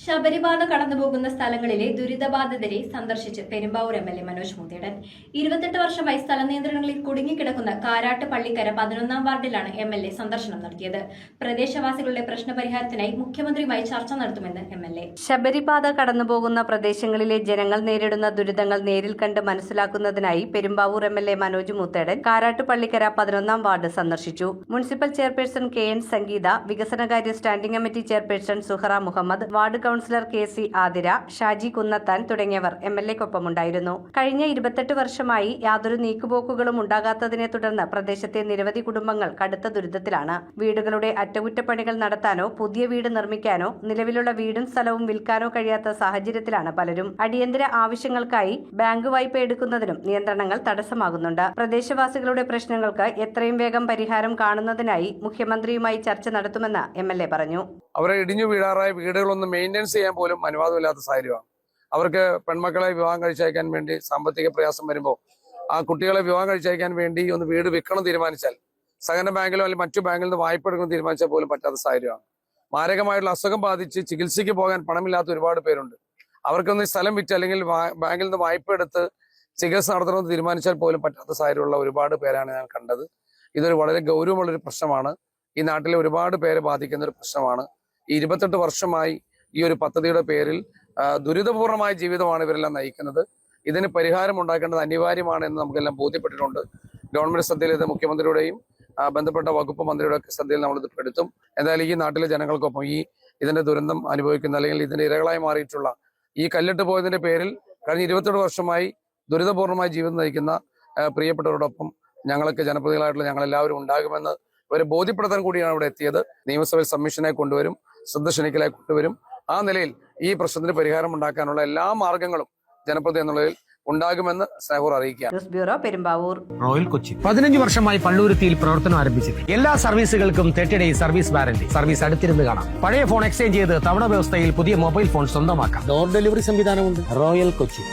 ശബരിപാത കടന്നുപോകുന്ന സ്ഥലങ്ങളിലെ ദുരിതബാധിതരെ സന്ദർശിച്ച് പെരുമ്പാവൂർ എംഎൽഎ മനോജ് മുത്തേടൻ 28 വർഷമായി സ്ഥല നിയന്ത്രണങ്ങളിൽ കുടുങ്ങിക്കിടക്കുന്ന കാരാട്ട് പള്ളിക്കര 11-ാം വാർഡിലാണ് എംഎൽഎ സന്ദർശനം നടത്തിയത്. പ്രദേശവാസികളുടെ പ്രശ്നപരിഹാരത്തിനായി മുഖ്യമന്ത്രിയുമായി ചർച്ച നടത്തുമെന്ന് എംഎൽഎ. ശബരിപാത കടന്നുപോകുന്ന പ്രദേശങ്ങളിലെ ജനങ്ങൾ നേരിടുന്ന ദുരിതങ്ങൾ നേരിൽ കണ്ട് മനസ്സിലാക്കുന്നതിനായി പെരുമ്പാവൂർ എംഎൽഎ മനോജ് മുത്തേടൻ കാരാട്ട് പള്ളിക്കര 11-ാം വാർഡ് സന്ദർശിച്ചു. Municipal chairperson K N. സംഗീത, വികസനകാര്യ standing committee chairperson Suhara Muhammad, ward councillor K C. Athira, Shaji Kunnathan തുടങ്ങിയവർ എംഎൽഎക്കൊപ്പമുണ്ടായിരുന്നു. കഴിഞ്ഞ 28 വർഷമായി യാതൊരു നീക്കുപോക്കുകളും ഉണ്ടാകാത്തതിനെ തുടർന്ന് പ്രദേശത്തെ നിരവധി കുടുംബങ്ങൾ കടുത്ത ദുരിതത്തിലാണ്. വീടുകളുടെ അറ്റകുറ്റപ്പണികൾ നടത്താനോ പുതിയ വീട് നിർമ്മിക്കാനോ നിലവിലുള്ള വീടും സ്ഥലവും വിൽക്കാനോ കഴിയാത്ത സാഹചര്യത്തിലാണ് പലരും. അടിയന്തര ആവശ്യങ്ങൾക്കായി ബാങ്ക് വായ്പ എടുക്കുന്നതിനും നിയന്ത്രണങ്ങൾ തടസ്സമാകുന്നുണ്ട്. പ്രദേശവാസികളുടെ പ്രശ്നങ്ങൾക്ക് എത്രയും വേഗം പരിഹാരം കാണുന്നതിനായി മുഖ്യമന്ത്രിയുമായി ചർച്ച നടത്തുമെന്ന് എംഎൽഎ പറഞ്ഞു. അവരെ ഇടിഞ്ഞു വീഴാറായ വീടുകളൊന്നും മെയിൻ്റെനൻസ് ചെയ്യാൻ പോലും അനുവാദമില്ലാത്ത സാഹചര്യമാണ്. അവർക്ക് പെൺമക്കളെ വിവാഹം കഴിച്ചയക്കാൻ വേണ്ടി സാമ്പത്തിക പ്രയാസം വരുമ്പോൾ ആ കുട്ടികളെ വിവാഹം കഴിച്ചയക്കാൻ വേണ്ടി ഒന്ന് വീട് വിൽക്കണം തീരുമാനിച്ചാൽ സഹകരണ ബാങ്കിലോ അല്ലെങ്കിൽ മറ്റു ബാങ്കിൽ നിന്ന് വായ്പ എടുക്കണം തീരുമാനിച്ചാൽ പോലും പറ്റാത്ത സാഹചര്യമാണ്. മാരകമായിട്ടുള്ള അസുഖം ബാധിച്ച് ചികിത്സയ്ക്ക് പോകാൻ പണമില്ലാത്ത ഒരുപാട് പേരുണ്ട്. അവർക്കൊന്ന് സ്ഥലം വിറ്റ് അല്ലെങ്കിൽ ബാങ്കിൽ നിന്ന് വായ്പ എടുത്ത് ചികിത്സ നടത്തണമെന്ന് തീരുമാനിച്ചാൽ പോലും പറ്റാത്ത സാഹചര്യമുള്ള ഒരുപാട് പേരാണ് ഞാൻ കണ്ടത്. ഇതൊരു വളരെ ഗൗരവമുള്ളൊരു പ്രശ്നമാണ്. ഈ നാട്ടിലെ ഒരുപാട് പേരെ ബാധിക്കുന്ന ഒരു പ്രശ്നമാണ്. ഈ 28 വർഷമായി ഈ ഒരു പദ്ധതിയുടെ പേരിൽ ദുരിതപൂർണമായ ജീവിതമാണ് ഇവരെല്ലാം നയിക്കുന്നത്. ഇതിന് പരിഹാരം ഉണ്ടാക്കേണ്ടത് അനിവാര്യമാണ് എന്ന് നമുക്കെല്ലാം ബോധ്യപ്പെട്ടിട്ടുണ്ട്. ഗവൺമെന്റ് ശ്രദ്ധയിൽ ഇത് മുഖ്യമന്ത്രിയുടെയും ബന്ധപ്പെട്ട വകുപ്പ് മന്ത്രിയുടെ ഒക്കെ ശ്രദ്ധയിൽ നമ്മളിത് പെടുത്തും. എന്തായാലും ഈ നാട്ടിലെ ജനങ്ങൾക്കൊപ്പം ഇതിന്റെ ദുരന്തം അനുഭവിക്കുന്ന അല്ലെങ്കിൽ ഇതിന്റെ ഇരകളായി മാറിയിട്ടുള്ള ഈ കല്ലിട്ട് പോയതിന്റെ പേരിൽ കഴിഞ്ഞ 28 വർഷമായി ദുരിതപൂർണമായ ജീവിതം നയിക്കുന്ന പ്രിയപ്പെട്ടവരോടൊപ്പം ഞങ്ങൾക്ക് ജനപ്രതിനിധികളായിട്ടുള്ള ഞങ്ങളെല്ലാവരും ഉണ്ടാകുമെന്ന് അവരെ ബോധ്യപ്പെടുത്താൻ കൂടിയാണ് ഇവിടെ എത്തിയത്. നിയമസഭയിൽ സബ്മിഷനെ കൊണ്ടുവരും, ശ്രദ്ധ ക്ഷണിക്കലായി കൊണ്ടുവരും. ആ നിലയിൽ ഈ പ്രശ്നത്തിന് പരിഹാരം ഉണ്ടാക്കാനുള്ള എല്ലാ മാർഗങ്ങളും ജനപ്രതി എന്നുള്ളതിൽ ഉണ്ടാകുമെന്ന് സ്നേഹപൂർ അറിയിക്കുക. News bureau, Perumbavoor. Royal Kochi 15 വർഷമായി പള്ളൂരുത്തിയിൽ പ്രവർത്തനം ആരംഭിച്ചത്. എല്ലാ സർവീസുകൾക്കും 30 ഡേയ്സ് സർവീസ് വാറന്റി. സർവീസ് അടുത്തിരുന്ന് കാണാം. പഴയ ഫോൺ എക്സ്ചേഞ്ച് ചെയ്ത് തവണ വ്യവസ്ഥയിൽ പുതിയ മൊബൈൽ ഫോൺ സ്വന്തമാക്കാം. ഡോർ ഡെലിവറി സംവിധാനമുണ്ട്. റോയൽ കൊച്ചി.